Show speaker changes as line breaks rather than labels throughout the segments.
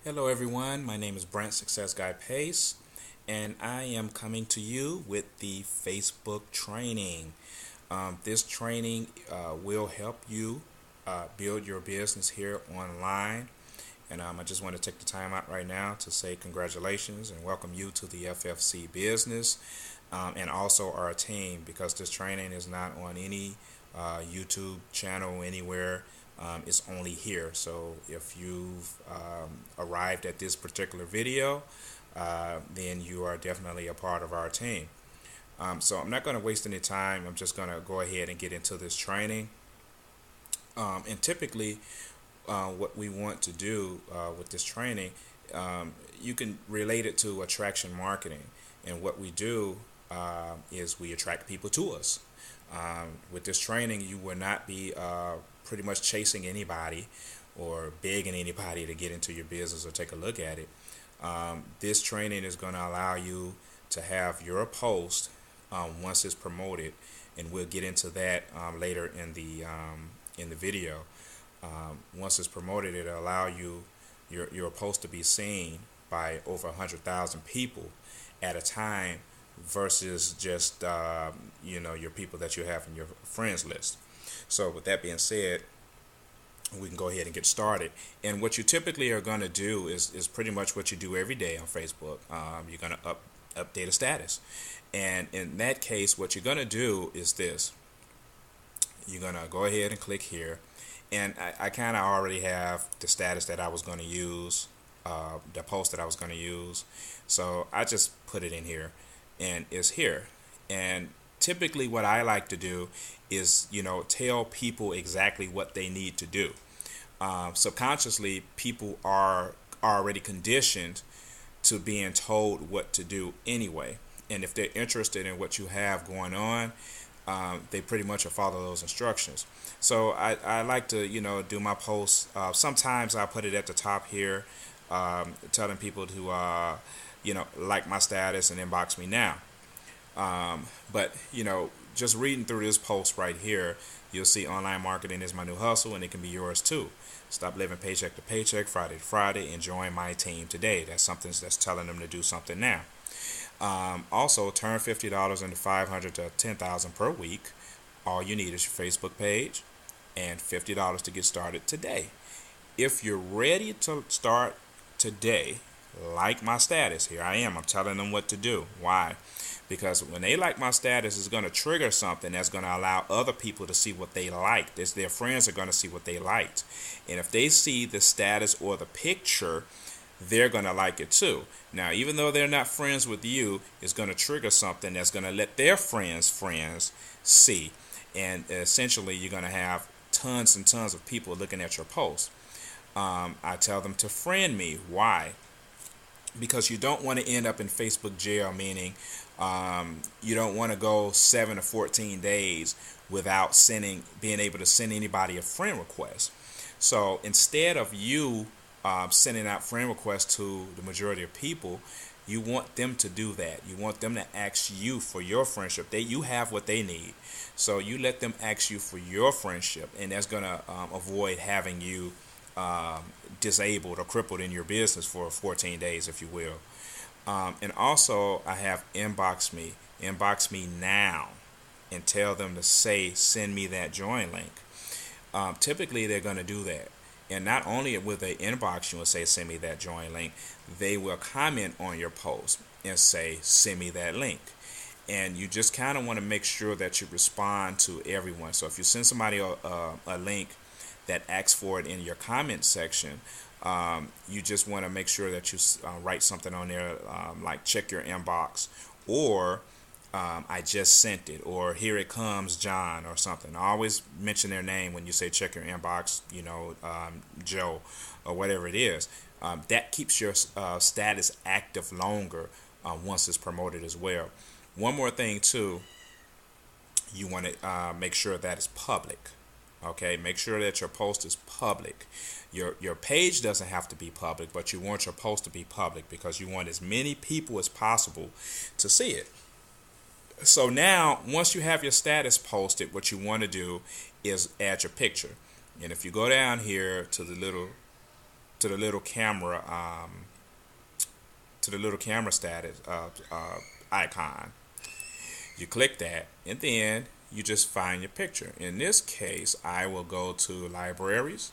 Hello everyone, my name is Brent Success Guy Pace, and I am coming to you with the Facebook training. This training will help you build your business here online. And I just want to take the time out right now to say congratulations and welcome you to the FFC business, and also our team, because this training is not on any YouTube channel anywhere. It's only here. So if you've arrived at this particular video, then you are definitely a part of our team. So I'm not going to waste any time. I'm just going to go ahead and get into this training. And typically, what we want to do with this training, you can relate it to attraction marketing. And what we do is we attract people to us. With this training, you will not be pretty much chasing anybody or begging anybody to get into your business or take a look at it. This training is going to allow you to have your post once it's promoted, and we'll get into that later in the video. Once it's promoted, it'll allow your post to be seen by over 100,000 people at a time versus just your people that you have in your friends list. So with that being said, we can go ahead and get started. And what you typically are going to do is pretty much what you do every day on Facebook. You're going to update a status. And in that case, what you're going to do is this. You're going to go ahead and click here. And I kind of already have the status that I was going to use, the post that I was going to use. So I just put it in here, and it's here. And typically what I like to do is, tell people exactly what they need to do. Subconsciously, people are already conditioned to being told what to do anyway. And if they're interested in what you have going on, they pretty much will follow those instructions. So I like to, do my posts. Sometimes I put it at the top here, telling people to, like my status and inbox me now. But just reading through this post right here, you'll see online marketing is my new hustle, and it can be yours too. Stop living paycheck to paycheck, Friday to Friday, and join my team today. That's something that's telling them to do something now. Also, turn $50 into $500 to $10,000 per week. All you need is your Facebook page and $50 to get started today. If you're ready to start today, like my status, here I am. I'm telling them what to do. Why? Because when they like my status, it's going to trigger something that's going to allow other people to see what they liked. Their friends are going to see what they liked. And if they see the status or the picture, they're going to like it too. Now, even though they're not friends with you, it's going to trigger something that's going to let their friends see. And essentially, you're going to have tons and tons of people looking at your post. I tell them to friend me. Why? Because you don't want to end up in Facebook jail, meaning you don't want to go 7 to 14 days without being able to send anybody a friend request. So instead of you sending out friend requests to the majority of people, you want them to do that. You want them to ask you for your friendship. You have what they need, so you let them ask you for your friendship, and that's going to avoid having you disabled or crippled in your business for 14 days, if you will. And also, I have inbox me now, and tell them to send me that join link. Typically, they're going to do that. And not only will they inbox you and say, send me that join link, they will comment on your post and say, send me that link. And you just kind of want to make sure that you respond to everyone. So if you send somebody a link that asks for it in your comment section, you just want to make sure that you write something on there, like check your inbox, or I just sent it, or here it comes, John, or something. Always mention their name when you say check your inbox, Joe, or whatever it is. That keeps your status active longer once it's promoted as well. One more thing, too, you want to make sure that it's public. Okay, make sure that your post is public. Your page doesn't have to be public, but you want your post to be public because you want as many people as possible to see it. So now, once you have your status posted, what you want to do is add your picture. And if you go down here to the little to the little camera status icon. You click that, and then you just find your picture. In this case, I will go to libraries,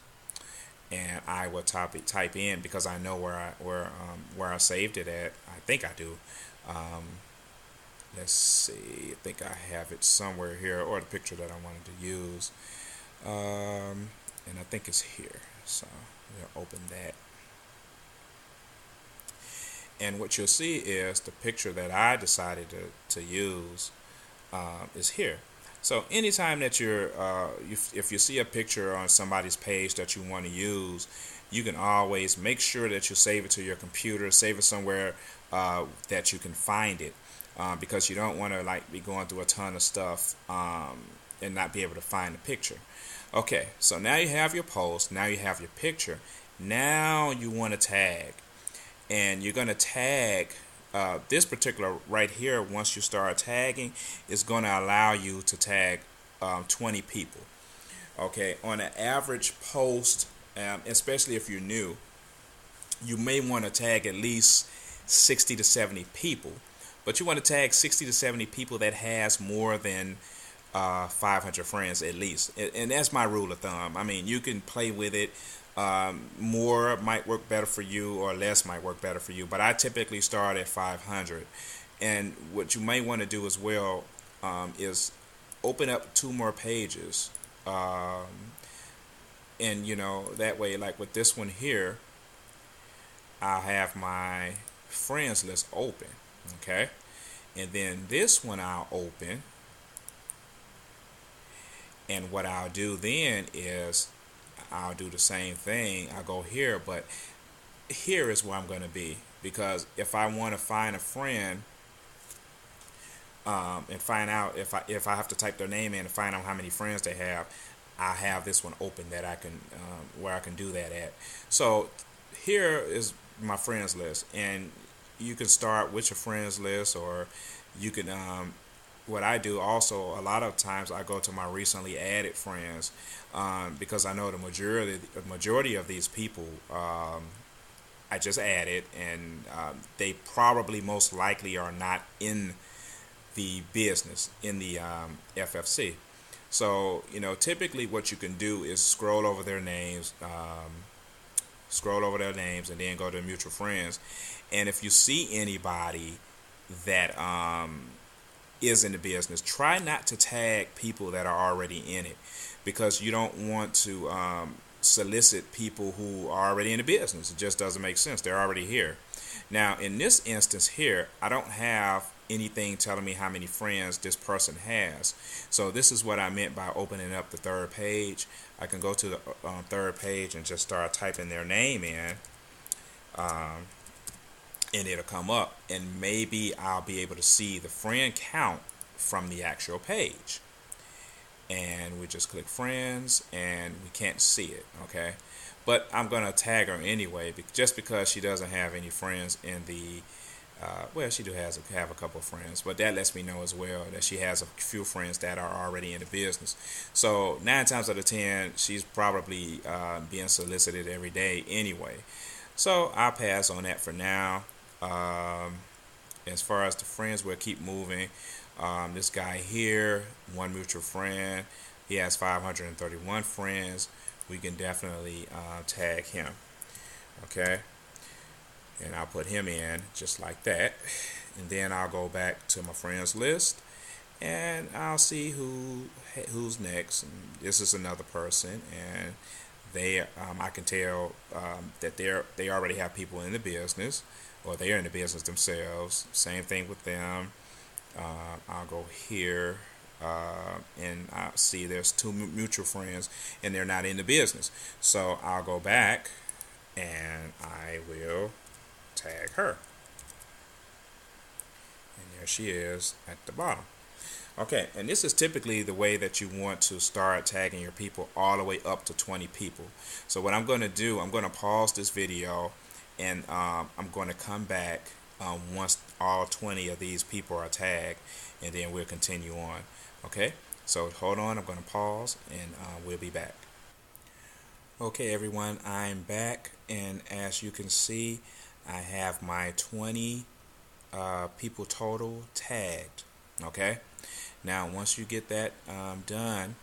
and I will type in, because I know where I saved it at. I think I do. Let's see. I think I have it somewhere here, or the picture that I wanted to use. And I think it's here. So we'll open that. And what you'll see is the picture that I decided to use is here. So anytime that if you see a picture on somebody's page that you want to use, you can always make sure that you save it to your computer, save it somewhere that you can find it, because you don't want to like be going through a ton of stuff and not be able to find the picture. Okay, so now you have your post, now you have your picture, now you want to tag. And you're going to tag this particular right here. Once you start tagging, it's going to allow you to tag 20 people. Okay, on an average post, especially if you're new, you may want to tag at least 60 to 70 people. But you want to tag 60 to 70 people that has more than 500 friends at least. And that's my rule of thumb. I mean, you can play with it. More might work better for you, or less might work better for you, but I typically start at 500. And what you may want to do as well is open up 2 more pages, and that way, like with this one here, I'll have my friends list open. Okay, and then this one I'll open, and what I'll do then is I'll do the same thing. I'll go here, but here is where I'm going to be, because if I want to find a friend and find out if I have to type their name in and find out how many friends they have, I have this one open that I can where I can do that at. So here is my friends list, and you can start with your friends list, or you can what I do also, a lot of times I go to my recently added friends, because I know the majority of these people I just added, and they probably most likely are not in the business, in the FFC. So typically what you can do is scroll over their names, and then go to mutual friends. And if you see anybody that is in the business, try not to tag people that are already in it, because you don't want to solicit people who are already in the business. It just doesn't make sense. They're already here. Now in this instance here, I don't have anything telling me how many friends this person has. So this is what I meant by opening up the third page. I can go to the third page and just start typing their name in, and it'll come up, and maybe I'll be able to see the friend count from the actual page. And we just click friends, and we can't see it. Okay, but I'm gonna tag her anyway, just because she doesn't have any friends in the well, she have a couple of friends, but that lets me know as well that she has a few friends that are already in the business. So 9 times out of 10, she's probably being solicited every day anyway. So I'll pass on that for now. As far as the friends, we'll keep moving. This guy here, one mutual friend, he has 531 friends. We can definitely tag him. Okay, and I'll put him in just like that, and then I'll go back to my friends list, and I'll see who's next. And this is another person, and they I can tell that they already have people in the business, or they're in the business themselves. Same thing with them. I'll go here, and I'll see there's 2 mutual friends, and they're not in the business. So I'll go back, and I will tag her. And there she is at the bottom. Okay, and this is typically the way that you want to start tagging your people, all the way up to 20 people. So what I'm going to do, I'm going to pause this video, and I'm going to come back once all 20 of these people are tagged, and then we'll continue on. Okay, so hold on, I'm going to pause, and we'll be back. Okay, everyone, I'm back, and as you can see, I have my 20 people total tagged. Okay, now once you get that done,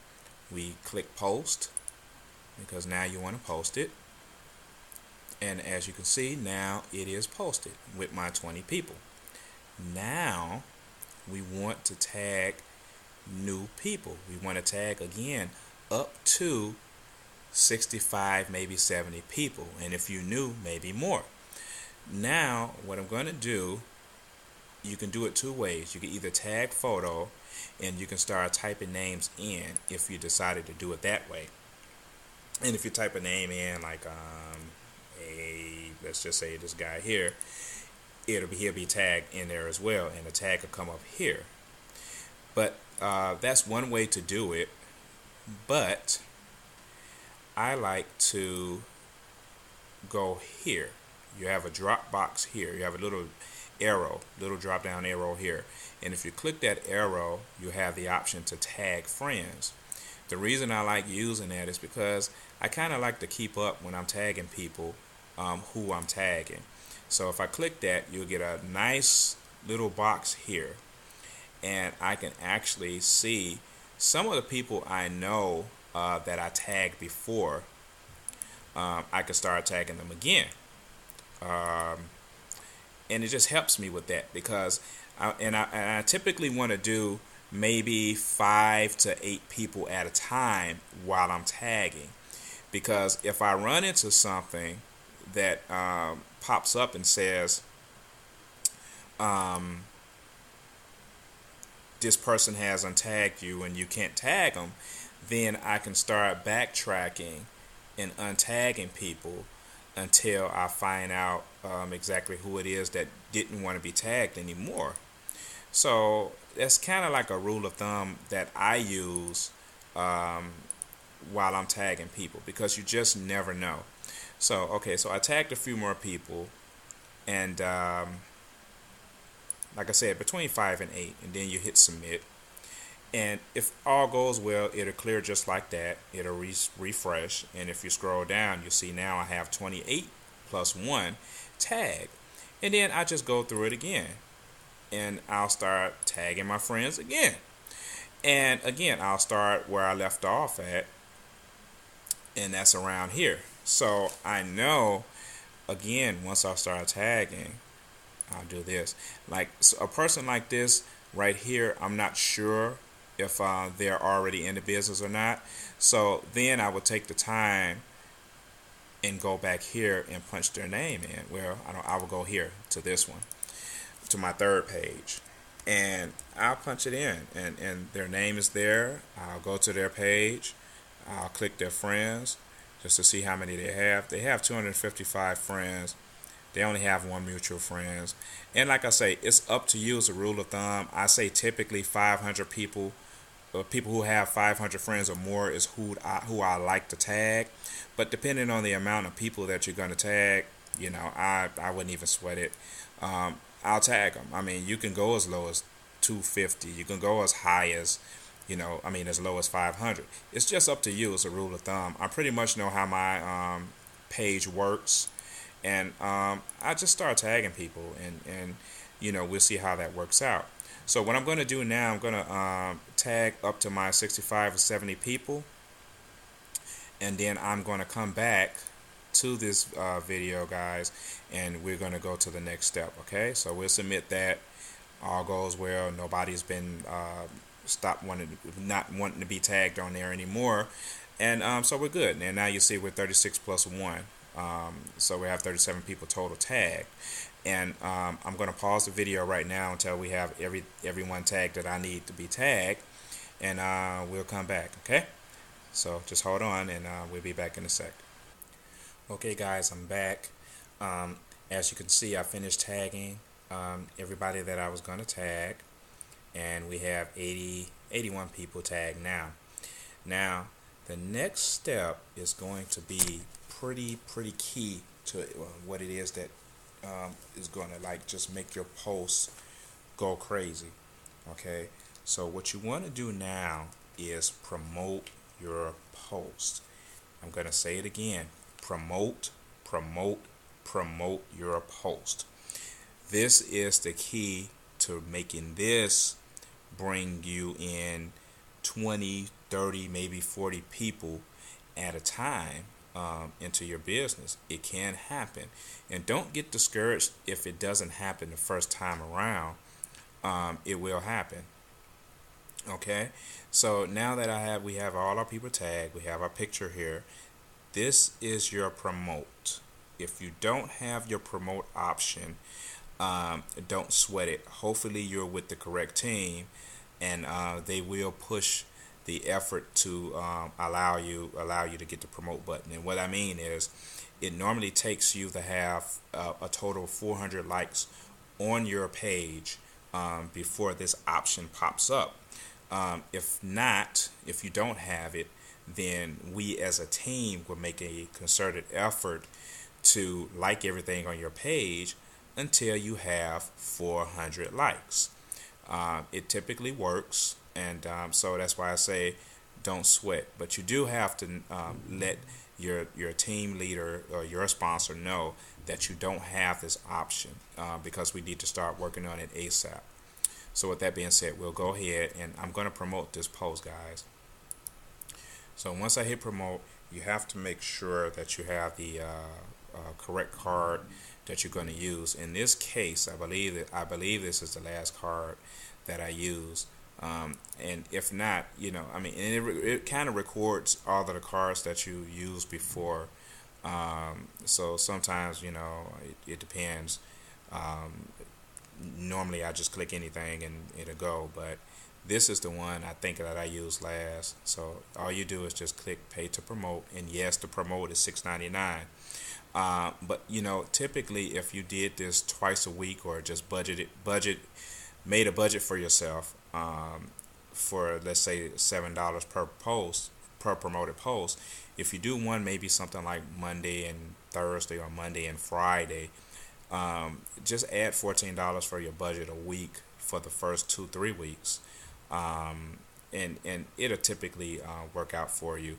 we click post because now you want to post it, and as you can see, now it is posted with my 20 people. Now we want to tag new people. We want to tag again up to 65, maybe 70 people, and if you new, maybe more. Now what I'm going to do, you can do it two ways. You can either tag photo and you can start typing names in if you decided to do it that way. And if you type a name in like let's just say this guy here, he'll be tagged in there as well, and the tag will come up here. But that's one way to do it. But I like to go here. You have a drop box here. You have a little arrow, little drop down arrow here. And if you click that arrow, you have the option to tag friends. The reason I like using that is because I kind of like to keep up when I'm tagging people who I'm tagging. So if I click that, you'll get a nice little box here, and I can actually see some of the people I know that I tagged before. I can start tagging them again. And it just helps me with that because I typically want to do maybe 5 to 8 people at a time while I'm tagging, because if I run into something that pops up and says this person has untagged you and you can't tag them, then I can start backtracking and untagging people until I find out exactly who it is that didn't want to be tagged anymore. So that's kind of like a rule of thumb that I use while I'm tagging people, because you just never know. So okay, so I tagged a few more people, and like I said, between 5 and 8, and then you hit submit. And if all goes well, it'll clear just like that. It'll refresh. And if you scroll down, you see now I have 28 plus 1 tag. And then I just go through it again. And I'll start tagging my friends again. And again, I'll start where I left off at. And that's around here. So I know, again, once I start tagging, I'll do this. Like so a person like this right here, I'm not sure if they're already in the business or not. So then I would take the time and go back here and punch their name in. Well, I will go here to this one, to my third page, and I'll punch it in, and their name is there. I'll go to their page. I'll click their friends just to see how many they have. They have 255 friends. They only have one mutual friends. And like I say, it's up to you as a rule of thumb. I say typically 500 people, people who have 500 friends or more is who I like to tag. But depending on the amount of people that you're going to tag, I wouldn't even sweat it. I'll tag them. I mean, you can go as low as 250. You can go as high as, as low as 500. It's just up to you as a rule of thumb. I pretty much know how my page works. And I just start tagging people, and we'll see how that works out. So what I'm going to do now, I'm going to tag up to my 65 or 70 people, and then I'm going to come back to this video, guys, and we're going to go to the next step. Okay, so we'll submit that. All goes well. Nobody's been not wanting to be tagged on there anymore, and so we're good. And now you see we're 36 plus 1. So we have 37 people total tagged, and I'm going to pause the video right now until we have everyone tagged that I need to be tagged, and we'll come back. Okay, so just hold on, and we'll be back in a sec. Okay, guys, I'm back. As you can see, I finished tagging everybody that I was going to tag, and we have 81 people tagged now. Now the next step is going to be pretty key to what it is that is going to just make your posts go crazy. Okay, so what you want to do now is promote your post. I'm going to say it again. Promote, promote, promote your post. This is the key to making this bring you in 20, 30, maybe 40 people at a time into your business. It can happen. And don't get discouraged if it doesn't happen the first time around. It will happen. Okay, so now that we have all our people tagged, we have our picture here. This is your promote. If you don't have your promote option, don't sweat it. Hopefully you're with the correct team, and they will push the effort to allow you to get the promote button. And what I mean is, it normally takes you to have a total of 400 likes on your page before this option pops up. If not, if you don't have it, then we as a team will make a concerted effort to like everything on your page until you have 400 likes. It typically works, and so that's why I say don't sweat. But you do have to let your team leader or your sponsor know that you don't have this option because we need to start working on it ASAP. So with that being said, we'll go ahead and I'm going to promote this post, guys. So once I hit promote, you have to make sure that you have the correct card that you're going to use. In this case, I believe this is the last card that I use. And if not, I mean, and it kind of records all of the cards that you used before. So sometimes, it depends. Normally I just click anything and it'll go, but this is the one I think that I used last. So all you do is just click pay to promote, and yes, the promote is $6.99. But typically if you did this twice a week or just made a budget for yourself for, let's say, $7 per promoted post. If you do one, maybe something like Monday and Thursday or Monday and Friday, just add $14 for your budget a week for the first 2-3 weeks, and it'll typically work out for you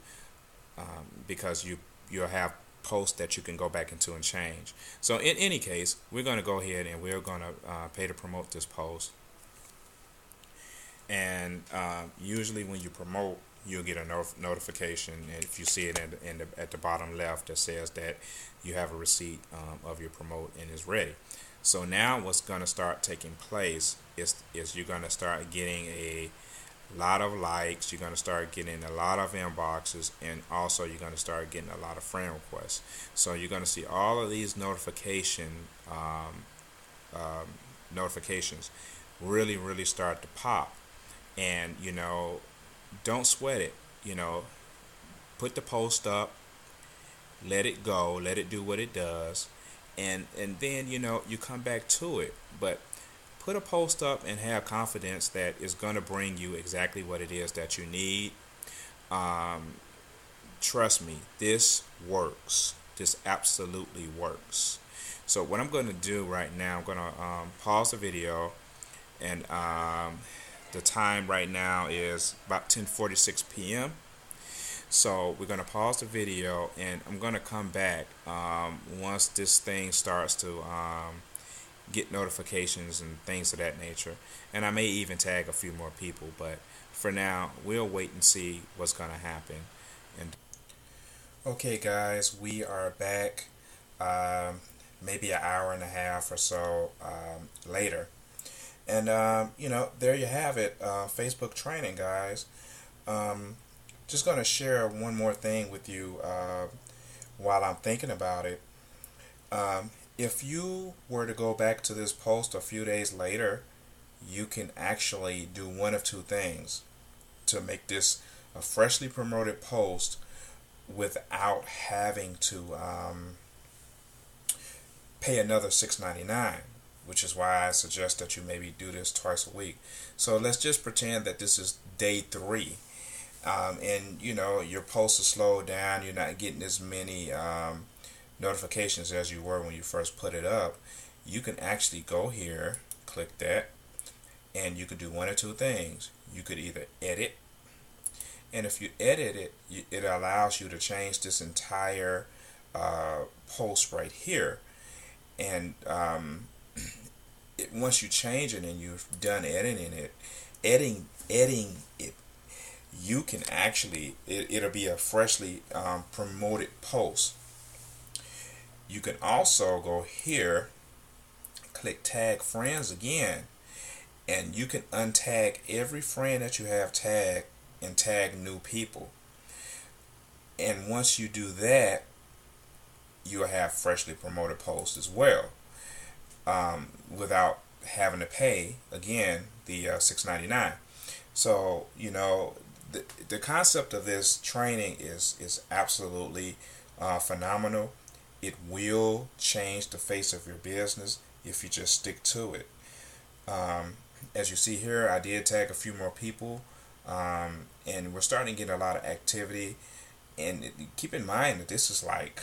because you'll have posts that you can go back into and change. So in any case, we're going to go ahead and we're going to pay to promote this post. And usually when you promote, you'll get a notification, and if you see it at the bottom left, that says that you have a receipt of your promote and is ready. So now what's going to start taking place is you're going to start getting a lot of likes, you're going to start getting a lot of inboxes, and also you're going to start getting a lot of friend requests. So you're going to see all of these notifications really start to pop. And don't sweat it. Put the post up, let it go, let it do what it does, and then you come back to it. But put a post up and have confidence that it's going to bring you exactly what it is that you need. Trust me, this works. This absolutely works. So what I'm going to do right now, I'm going to pause the video, and the time right now is about 10:46 p.m. So we're going to pause the video, and I'm going to come back once this thing starts to get notifications and things of that nature. And I may even tag a few more people, but for now, we'll wait and see what's going to happen. And okay, guys, we are back maybe an hour and a half or so later. And, there you have it, Facebook training, guys. Just going to share one more thing with you while I'm thinking about it. If you were to go back to this post a few days later, you can actually do one of two things to make this a freshly promoted post without having to pay another $6.99. Which is why I suggest that you maybe do this twice a week. So let's just pretend that this is day 3, and your posts are slowed down. You're not getting as many notifications as you were when you first put it up. You can actually go here, click that, and you could do one or two things. You could either edit, And if you edit it, it allows you to change this entire post right here. And once you change it and you've done editing it, you can actually, it'll be a freshly promoted post. You can also go here, click tag friends again, and you can untag every friend that you have tagged and tag new people. And once you do that, you'll have freshly promoted posts as well, without having to pay again the $6.99. So the concept of this training is absolutely phenomenal. It will change the face of your business if you just stick to it. As you see here, I did tag a few more people, and we're starting to get a lot of activity. And keep in mind that this is like,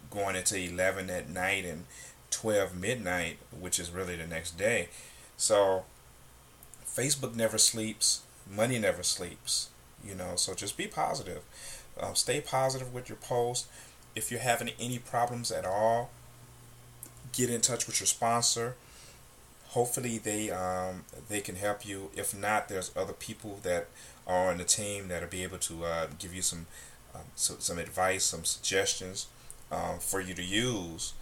going into 11 at night and 12 midnight, which is really the next day. So Facebook never sleeps, money never sleeps, so just be positive. Stay positive with your posts. If you're having any problems at all, get in touch with your sponsor. Hopefully they can help you. If not, there's other people that are on the team that'll be able to give you some advice, some suggestions for you to use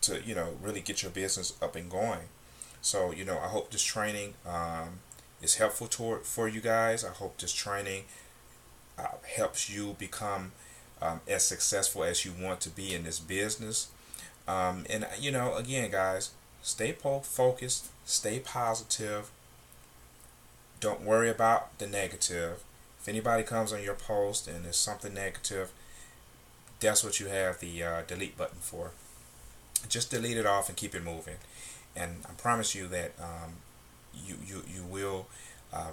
to really get your business up and going. So I hope this training is helpful for you guys. I hope this training helps you become as successful as you want to be in this business. And again, guys, stay focused, stay positive. Don't worry about the negative. If anybody comes on your post and there's something negative, that's what you have the delete button for. Just delete it off and keep it moving. And I promise you that you will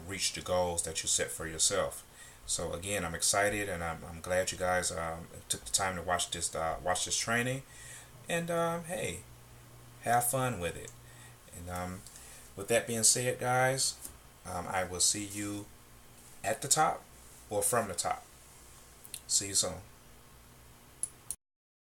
reach the goals that you set for yourself. So again, I'm excited, and I'm glad you guys took the time to watch this training. And hey, have fun with it. And with that being said, guys, I will see you at the top or from the top. See you soon.